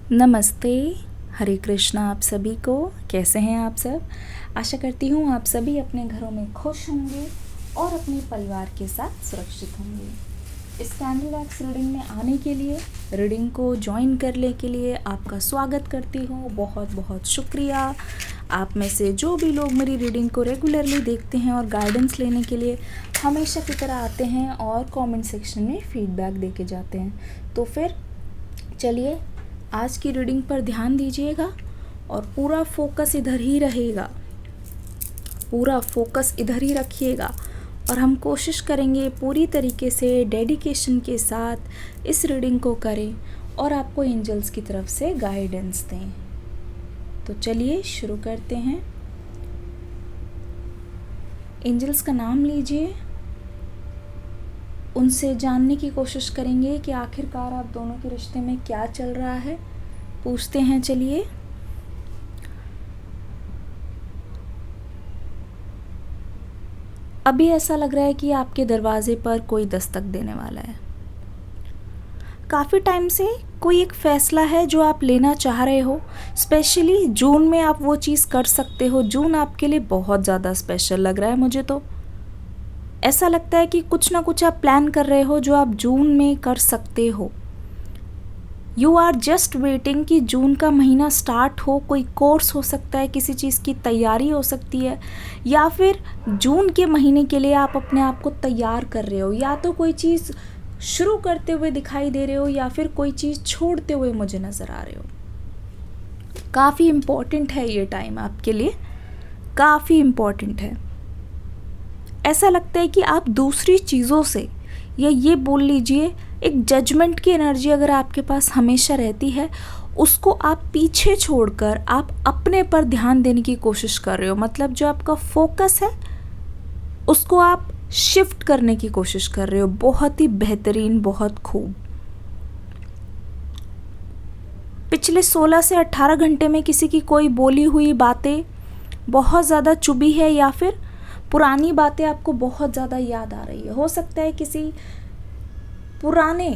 नमस्ते, हरे कृष्णा आप सभी को। कैसे हैं आप सब? आशा करती हूँ आप सभी अपने घरों में खुश होंगे और अपने परिवार के साथ सुरक्षित होंगे। इस कैंडल वैक्स रीडिंग में आने के लिए, रीडिंग को ज्वाइन करने के लिए आपका स्वागत करती हूँ। बहुत बहुत शुक्रिया। आप में से जो भी लोग मेरी रीडिंग को रेगुलरली देखते हैं और गाइडेंस लेने के लिए हमेशा की तरह आते हैं और कमेंट सेक्शन में फीडबैक दे के जाते हैं, तो फिर चलिए आज की रीडिंग पर ध्यान दीजिएगा और पूरा फोकस इधर ही रहेगा, पूरा फोकस इधर ही रखिएगा और हम कोशिश करेंगे पूरी तरीके से डेडिकेशन के साथ इस रीडिंग को करें और आपको एंजल्स की तरफ से गाइडेंस दें। तो चलिए शुरू करते हैं। एंजल्स का नाम लीजिए, उनसे जानने की कोशिश करेंगे कि आखिरकार आप दोनों के रिश्ते में क्या चल रहा है। पूछते हैं, चलिए। अभी ऐसा लग रहा है कि आपके दरवाजे पर कोई दस्तक देने वाला है। काफ़ी टाइम से कोई एक फ़ैसला है जो आप लेना चाह रहे हो। स्पेशली जून में आप वो चीज़ कर सकते हो। जून आपके लिए बहुत ज़्यादा स्पेशल लग रहा है मुझे। तो ऐसा लगता है कि कुछ ना कुछ आप प्लान कर रहे हो जो आप जून में कर सकते हो। यू आर जस्ट वेटिंग कि जून का महीना स्टार्ट हो। कोई कोर्स हो सकता है, किसी चीज़ की तैयारी हो सकती है, या फिर जून के महीने के लिए आप अपने आप को तैयार कर रहे हो। या तो कोई चीज़ शुरू करते हुए दिखाई दे रहे हो या फिर कोई चीज़ छोड़ते हुए मुझे नज़र आ रहे हो। काफ़ी इम्पॉर्टेंट है ये टाइम आपके लिए, काफ़ी इम्पॉर्टेंट है। ऐसा लगता है कि आप दूसरी चीज़ों से, या ये बोल लीजिए एक जजमेंट की एनर्जी अगर आपके पास हमेशा रहती है, उसको आप पीछे छोड़कर आप अपने पर ध्यान देने की कोशिश कर रहे हो। मतलब जो आपका फोकस है उसको आप शिफ्ट करने की कोशिश कर रहे हो। बहुत ही बेहतरीन, बहुत खूब। पिछले 16 से 18 घंटे में किसी की कोई बोली हुई बातें बहुत ज़्यादा चुभी है, या फिर पुरानी बातें आपको बहुत ज़्यादा याद आ रही है। हो सकता है किसी पुराने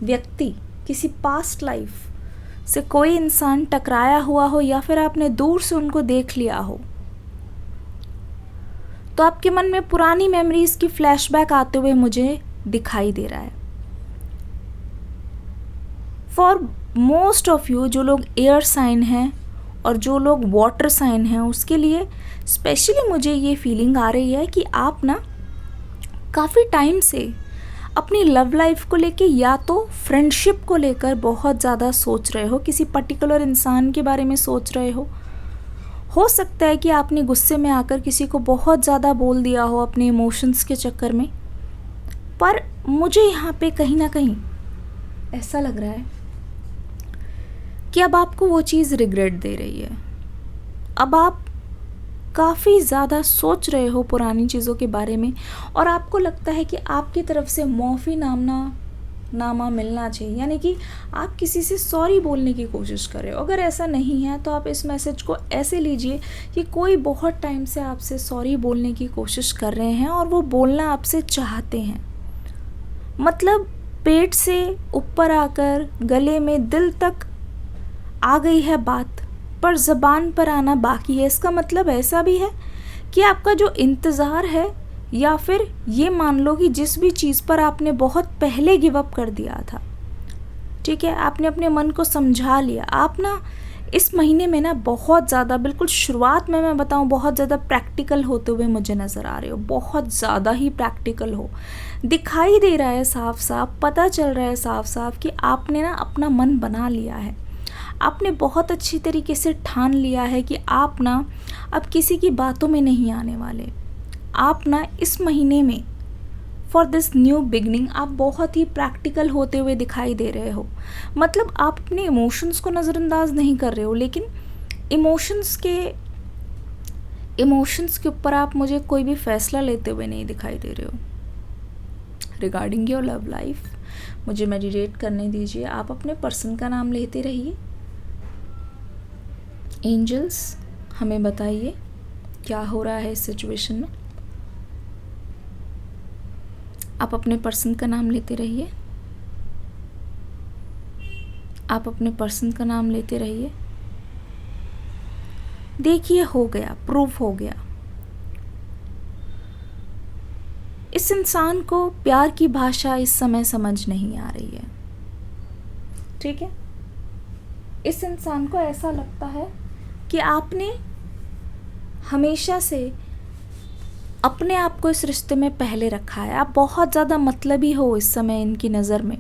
व्यक्ति, किसी पास्ट लाइफ से कोई इंसान टकराया हुआ हो, या फिर आपने दूर से उनको देख लिया हो। तो आपके मन में पुरानी मेमोरीज की फ्लैशबैक आते हुए मुझे दिखाई दे रहा है। फॉर मोस्ट ऑफ यू, जो लोग एयर साइन हैं और जो लोग वाटर साइन हैं, उसके लिए स्पेशली मुझे ये फीलिंग आ रही है कि आप ना काफ़ी टाइम से अपनी लव लाइफ को लेके या तो फ्रेंडशिप को लेकर बहुत ज़्यादा सोच रहे हो। किसी पर्टिकुलर इंसान के बारे में सोच रहे हो सकता है कि आपने गुस्से में आकर किसी को बहुत ज़्यादा बोल दिया हो अपने इमोशंस के चक्कर में। पर मुझे यहाँ पे कहीं ना कहीं ऐसा लग रहा है कि अब आपको वो चीज़ रिग्रेट दे रही है। अब आप काफ़ी ज़्यादा सोच रहे हो पुरानी चीज़ों के बारे में, और आपको लगता है कि आपकी तरफ से माफ़ी नामा मिलना चाहिए। यानी कि आप किसी से सॉरी बोलने की कोशिश कर रहे हो। अगर ऐसा नहीं है तो आप इस मैसेज को ऐसे लीजिए कि कोई बहुत टाइम से आपसे सॉरी बोलने की कोशिश कर रहे हैं और वो बोलना आपसे चाहते हैं। मतलब पेट से ऊपर आकर गले में, दिल तक आ गई है बात, पर ज़बान पर आना बाकी है। इसका मतलब ऐसा भी है कि आपका जो इंतज़ार है, या फिर ये मान लो कि जिस भी चीज़ पर आपने बहुत पहले गिव अप कर दिया था, ठीक है, आपने अपने मन को समझा लिया। आप ना इस महीने में ना बहुत ज़्यादा, बिल्कुल शुरुआत में मैं बताऊं, बहुत ज़्यादा प्रैक्टिकल होते हुए मुझे नज़र आ रहे हो। बहुत ज़्यादा ही प्रैक्टिकल हो, दिखाई दे रहा है साफ साफ, पता चल रहा है साफ साफ कि आपने ना अपना मन बना लिया है। आपने बहुत अच्छी तरीके से ठान लिया है कि आप ना अब किसी की बातों में नहीं आने वाले। आप ना इस महीने में, फॉर दिस न्यू बिगनिंग, आप बहुत ही प्रैक्टिकल होते हुए दिखाई दे रहे हो। मतलब आप अपने इमोशंस को नज़रअंदाज नहीं कर रहे हो, लेकिन इमोशंस के ऊपर आप मुझे कोई भी फैसला लेते हुए नहीं दिखाई दे रहे हो। रिगार्डिंग योर लव लाइफ मुझे मेडिटेट करने दीजिए। आप अपने पर्सन का नाम लेते रहिए। एंजल्स, हमें बताइए क्या हो रहा है इस सिचुएशन में। आप अपने पर्सन का नाम लेते रहिए। आप अपने पर्सन का नाम लेते रहिए। देखिए, हो गया, प्रूफ हो गया। इस इंसान को प्यार की भाषा इस समय समझ नहीं आ रही है, ठीक है। इस इंसान को ऐसा लगता है कि आपने हमेशा से अपने आप को इस रिश्ते में पहले रखा है। आप बहुत ज़्यादा मतलबी हो इस समय इनकी नज़र में,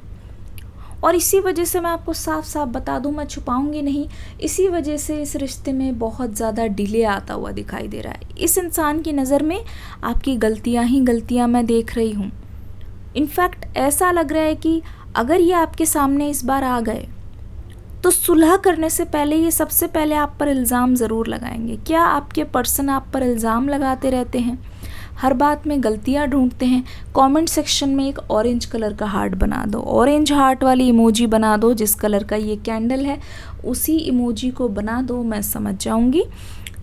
और इसी वजह से मैं आपको साफ साफ बता दूं, मैं छुपाऊंगी नहीं, इसी वजह से इस रिश्ते में बहुत ज़्यादा डिले आता हुआ दिखाई दे रहा है। इस इंसान की नज़र में आपकी गलतियां ही गलतियां मैं देख रही हूँ। इनफैक्ट ऐसा लग रहा है कि अगर ये आपके सामने इस बार आ गए तो सुलह करने से पहले ये सबसे पहले आप पर इल्ज़ाम ज़रूर लगाएंगे। क्या आपके पर्सन आप पर इल्ज़ाम लगाते रहते हैं, हर बात में गलतियां ढूंढते हैं? कमेंट सेक्शन में एक ऑरेंज कलर का हार्ट बना दो, ऑरेंज हार्ट वाली इमोजी बना दो, जिस कलर का ये कैंडल है उसी इमोजी को बना दो, मैं समझ जाऊंगी।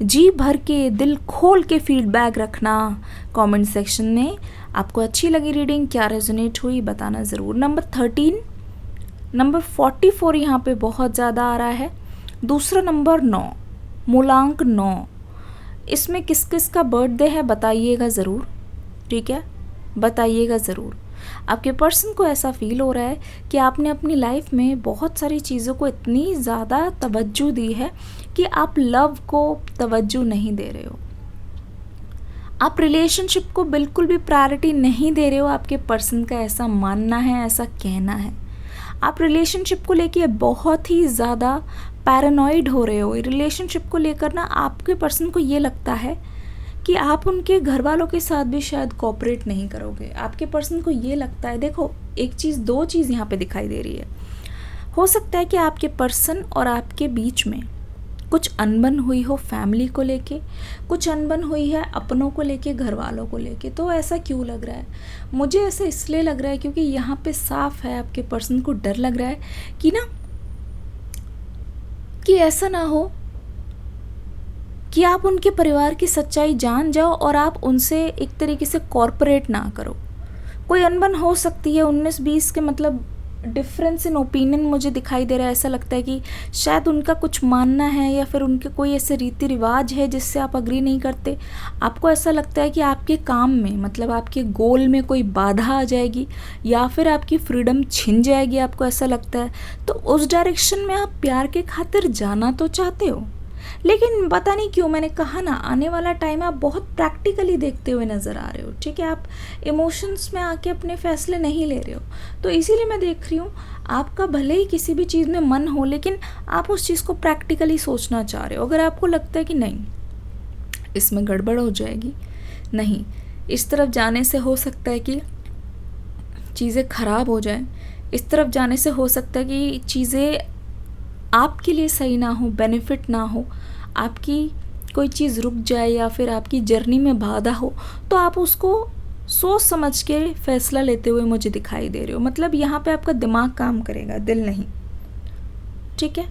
जी भर के, दिल खोल के फीडबैक रखना कमेंट सेक्शन में। आपको अच्छी लगी रीडिंग, क्या रेजोनेट हुई, बताना ज़रूर। नंबर 13, नंबर 44 यहाँ पे बहुत ज़्यादा आ रहा है। दूसरा नंबर 9, मूलांक 9, इसमें किस किस का बर्थडे है बताइएगा ज़रूर, ठीक है, बताइएगा ज़रूर। आपके पर्सन को ऐसा फील हो रहा है कि आपने अपनी लाइफ में बहुत सारी चीज़ों को इतनी ज़्यादा तवज्जो दी है कि आप लव को तवज्जो नहीं दे रहे हो, आप रिलेशनशिप को बिल्कुल भी प्रायोरिटी नहीं दे रहे हो। आपके पर्सन का ऐसा मानना है, ऐसा कहना है। आप रिलेशनशिप को लेके बहुत ही ज़्यादा पैरानॉइड हो रहे हो। रिलेशनशिप को लेकर ना आपके पर्सन को ये लगता है कि आप उनके घर वालों के साथ भी शायद कोऑपरेट नहीं करोगे। आपके पर्सन को ये लगता है, देखो एक चीज़, दो चीज़ यहाँ पे दिखाई दे रही है। हो सकता है कि आपके पर्सन और आपके बीच में कुछ अनबन हुई हो फैमिली को लेके, कुछ अनबन हुई है अपनों को लेके, घर वालों को लेके। तो ऐसा क्यों लग रहा है? मुझे ऐसा इसलिए लग रहा है क्योंकि यहाँ पे साफ है आपके पर्सन को डर लग रहा है कि ना, कि ऐसा ना हो कि आप उनके परिवार की सच्चाई जान जाओ और आप उनसे एक तरीके से कॉर्पोरेट ना करो। कोई अनबन हो सकती है 19-20 के, मतलब डिफरेंस इन ओपिनियन मुझे दिखाई दे रहा है। ऐसा लगता है कि शायद उनका कुछ मानना है या फिर उनके कोई ऐसे रीति रिवाज है जिससे आप अग्री नहीं करते। आपको ऐसा लगता है कि आपके काम में, मतलब आपके गोल में कोई बाधा आ जाएगी या फिर आपकी फ्रीडम छिन जाएगी, आपको ऐसा लगता है। तो उस डायरेक्शन में आप प्यार के खातिर जाना तो चाहते हो, लेकिन पता नहीं क्यों, मैंने कहा ना, आने वाला टाइम आप बहुत प्रैक्टिकली देखते हुए नज़र आ रहे हो, ठीक है। आप इमोशंस में आके अपने फैसले नहीं ले रहे हो। तो इसीलिए मैं देख रही हूँ आपका भले ही किसी भी चीज़ में मन हो, लेकिन आप उस चीज़ को प्रैक्टिकली सोचना चाह रहे हो। अगर आपको लगता है कि नहीं इसमें गड़बड़ हो जाएगी, नहीं इस तरफ जाने से हो सकता है कि चीज़ें ख़राब हो जाएं, इस तरफ जाने से हो सकता है कि चीज़ें आपके लिए सही ना हो, बेनिफिट ना हो, आपकी कोई चीज़ रुक जाए या फिर आपकी जर्नी में बाधा हो, तो आप उसको सोच समझ के फैसला लेते हुए मुझे दिखाई दे रहे हो। मतलब यहाँ पे आपका दिमाग काम करेगा, दिल नहीं, ठीक है।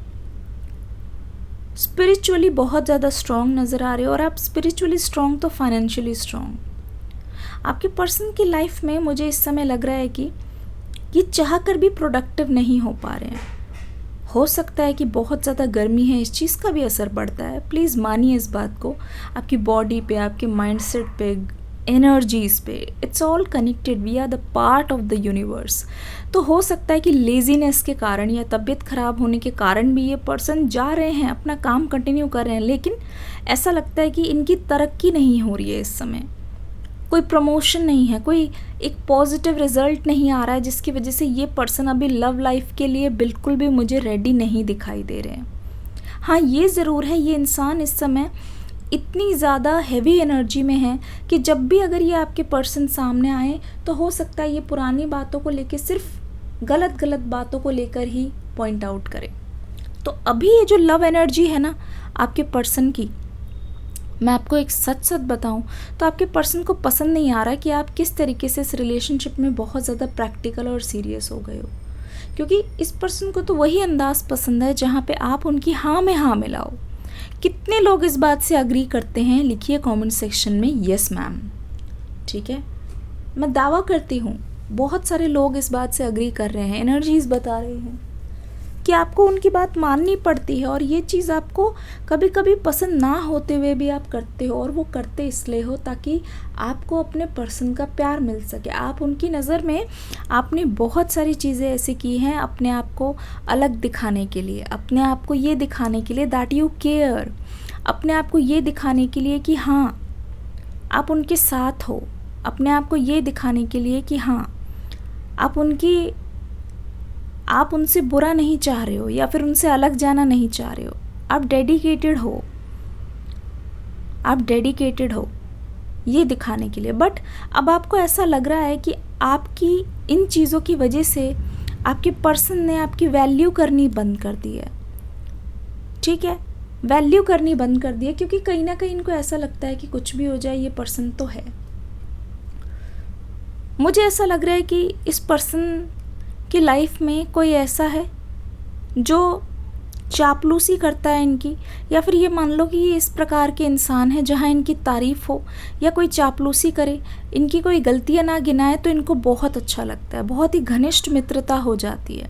स्पिरिचुअली बहुत ज़्यादा स्ट्रॉन्ग नज़र आ रहे हो, और आप स्पिरिचुअली स्ट्रॉन्ग तो फाइनेंशियली स्ट्रॉन्ग। आपके पर्सन की लाइफ में मुझे इस समय लग रहा है कि ये चाह कर भी प्रोडक्टिव नहीं हो पा रहे हैं। हो सकता है कि बहुत ज़्यादा गर्मी है, इस चीज़ का भी असर पड़ता है। प्लीज़ मानिए इस बात को, आपकी बॉडी पे, आपके माइंडसेट पे, एनर्जीज़ पे, it's all connected. We are the part of the universe. तो हो सकता है कि लेज़ीनेस के कारण या तबीयत ख़राब होने के कारण भी ये पर्सन जा रहे हैं, अपना काम कंटिन्यू कर रहे हैं, लेकिन ऐसा लगता है कि इनकी तरक्की नहीं हो रही है इस समय, कोई प्रमोशन नहीं है, कोई एक पॉजिटिव रिजल्ट नहीं आ रहा है, जिसकी वजह से ये पर्सन अभी लव लाइफ के लिए बिल्कुल भी मुझे रेडी नहीं दिखाई दे रहे हैं। हाँ, ये ज़रूर है, ये इंसान इस समय इतनी ज़्यादा हैवी एनर्जी में है कि जब भी अगर ये आपके पर्सन सामने आए तो हो सकता है ये पुरानी बातों को लेकर, सिर्फ गलत गलत बातों को लेकर ही पॉइंट आउट करे। तो अभी ये जो लव एनर्जी है ना आपके पर्सन की, मैं आपको एक सच बताऊं तो आपके पर्सन को पसंद नहीं आ रहा कि आप किस तरीके से इस रिलेशनशिप में बहुत ज़्यादा प्रैक्टिकल और सीरियस हो गए हो, क्योंकि इस पर्सन को तो वही अंदाज़ पसंद है जहाँ पे आप उनकी हाँ में हाँ मिलाओ। कितने लोग इस बात से अग्री करते हैं, लिखिए कमेंट सेक्शन में यस मैम, ठीक है। मैं दावा करती हूँ बहुत सारे लोग इस बात से अग्री कर रहे हैं, एनर्जीज बता रही हैं कि आपको उनकी बात माननी पड़ती है, और ये चीज़ आपको कभी कभी पसंद ना होते हुए भी आप करते हो, और वो करते इसलिए हो ताकि आपको अपने पर्सन का प्यार मिल सके। आप उनकी नज़र में आपने बहुत सारी चीज़ें ऐसी की हैं अपने आप को अलग दिखाने के लिए, अपने आप को ये दिखाने के लिए दैट यू केयर, अपने आप को ये दिखाने के लिए कि हाँ आप उनके साथ हो, अपने आप को ये दिखाने के लिए कि हाँ आप उनसे बुरा नहीं चाह रहे हो या फिर उनसे अलग जाना नहीं चाह रहे हो। आप डेडिकेटेड हो ये दिखाने के लिए। बट अब आपको ऐसा लग रहा है कि आपकी इन चीज़ों की वजह से आपके पर्सन ने आपकी वैल्यू करनी बंद कर दी है। ठीक है, वैल्यू करनी बंद कर दी है, क्योंकि कहीं ना कहीं इनको ऐसा लगता है कि कुछ भी हो जाए ये पर्सन तो है। मुझे ऐसा लग रहा है कि इस पर्सन की लाइफ में कोई ऐसा है जो चापलूसी करता है इनकी, या फिर ये मान लो कि ये इस प्रकार के इंसान है जहाँ इनकी तारीफ़ हो या कोई चापलूसी करे, इनकी कोई गलतियाँ ना गिनाए तो इनको बहुत अच्छा लगता है, बहुत ही घनिष्ठ मित्रता हो जाती है।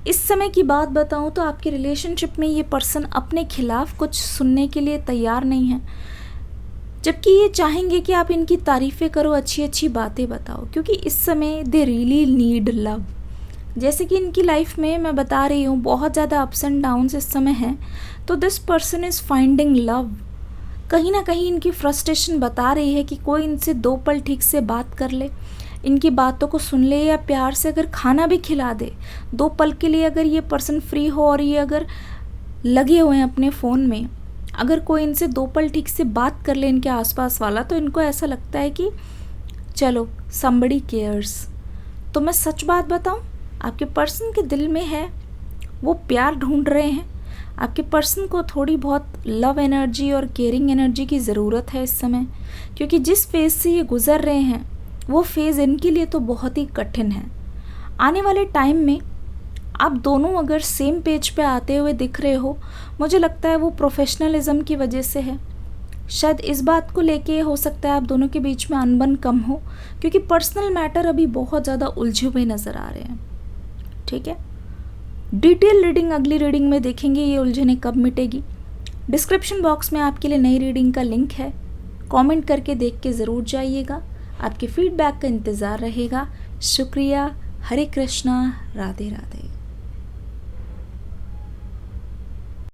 इस समय की बात बताऊँ तो आपके रिलेशनशिप में ये पर्सन अपने खिलाफ कुछ सुनने के लिए तैयार नहीं है, जबकि ये चाहेंगे कि आप इनकी तारीफ़ें करो, अच्छी अच्छी बातें बताओ, क्योंकि इस समय दे रियली नीड लव। जैसे कि इनकी लाइफ में मैं बता रही हूँ बहुत ज़्यादा अप्स एंड डाउन्स इस समय हैं, तो this person is finding love. कहीं ना कहीं इनकी फ्रस्ट्रेशन बता रही है कि कोई इनसे 2 पल ठीक से बात कर ले, इनकी बातों को सुन ले, या प्यार से अगर खाना भी खिला दे 2 पल के लिए, अगर ये पर्सन फ्री हो और ये अगर लगे हुए हैं अपने फ़ोन में, अगर कोई इनसे 2 पल ठीक से बात कर ले इनके आसपास वाला, तो इनको ऐसा लगता है कि चलो somebody cares। तो मैं सच बात बताऊं, आपके पर्सन के दिल में है, वो प्यार ढूंढ रहे हैं। आपके पर्सन को थोड़ी बहुत लव एनर्जी और केयरिंग एनर्जी की ज़रूरत है इस समय, क्योंकि जिस फेज़ से ये गुज़र रहे हैं वो फेज़ इनके लिए तो बहुत ही कठिन है। आने वाले टाइम में आप दोनों अगर सेम पेज पे आते हुए दिख रहे हो, मुझे लगता है वो प्रोफेशनलिज्म की वजह से है। शायद इस बात को लेके हो सकता है आप दोनों के बीच में अनबन कम हो, क्योंकि पर्सनल मैटर अभी बहुत ज़्यादा उलझे हुए नज़र आ रहे हैं। ठीक है, डिटेल रीडिंग अगली रीडिंग में देखेंगे ये उलझने कब मिटेगी। डिस्क्रिप्शन बॉक्स में आपके लिए नई रीडिंग का लिंक है, कमेंट करके देख के ज़रूर जाइएगा। आपके फीडबैक का इंतज़ार रहेगा। शुक्रिया। हरे कृष्णा, राधे राधे।